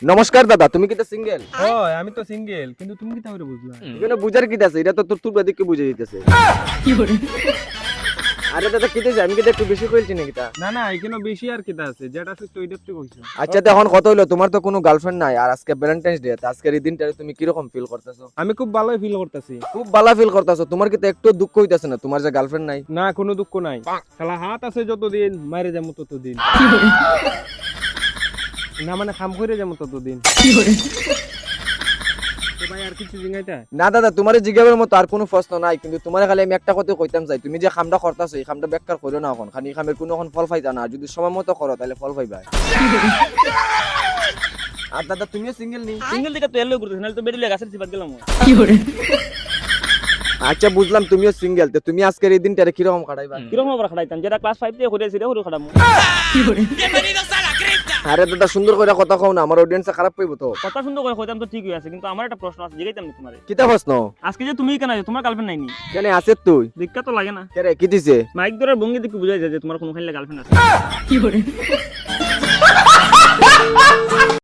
নমস্কার দাদা, তুমি কি সিঙ্গেল? হয় আমি তো সিঙ্গেল, কিন্তু তুমি কি তাহলে বুঝলা? এখানে বুঝার কি আছে? এটা তো তোর বাদিকে বুঝে দিতেছে। আরে দাদা কিতেছে, আমি কি একটু বেশি কইছি নাকি তা? না না, এখানে বেশি আর কিটা আছে, যেটা আছে তো ওইটা তুই কইছো। আচ্ছা তো এখন কত হইলো, তোমার তো কোনো গার্লফ্রেন্ড নাই আর আজকে ভ্যালেন্টাইন্স ডে, আজকের এই দিনটারে তুমি কি রকম ফিল করতেছো? আমি খুব ভালোই ফিল করতেছি। খুব ভালো ফিল করতেছো? তোমার কি একটু দুঃখ হইতাছে না তোমার যে গার্লফ্রেন্ড নাই? না, কোনো দুঃখ নাই। শালা হাত আছে যতদিন, মারে যাবো ততদিন। না মানে খাম করে যাবো ততদিন। তো ভাই আর কিছু জিঙ্গাইতা? না দাদা, তোমার জিজ্ঞাসার মতো আর কোনো প্রশ্ন নাই, কিন্তু তোমার খালি আমি একটা কথা কইতাম চাই, তুমি যে কামটা করতেছো এই কামটা বেকার করো না এখন, খালি কামের কোনো এখন ফল পাইতা না, যদি সময় মতো করো তাহলে ফল পাইবা। আর দাদা তুমিও সিঙ্গেল নি? সিঙ্গেল দিকে তো এলো করতেছ না, তো বেরিয়ে গাছের সিপাত গেলাম। আচ্ছা বুঝলাম তুমিও সিঙ্গেল, তো তুমি আজকের এই দিনটারে কি রকম কাটাইবা? কিরকম আবার খাটাইতাম, যেটা ক্লাস 5 থেকে করেছি রে হরু খাটামু। আরে দাদা সুন্দর করে কথা কও না, আমার অডিয়েন্সে খারাপ পাইবো তো। কথা সুন্দর করে কইতাম তো ঠিকই আছে, কিন্তু আমার একটা প্রশ্ন আছে, জিগাইতাম না তোমারে। কিতা প্রশ্ন? আজকে যে তুমি কেন আছো, তোমার গার্লফ্রেন্ড নাইনি? কেন আছে তুই? দেখা তো লাগে না। কেরে কি দিছে? মাইক ধরার ভঙ্গি দেখে বুঝাই যায় যে তোমার কোনো খাইলে গার্লফ্রেন্ড আছে।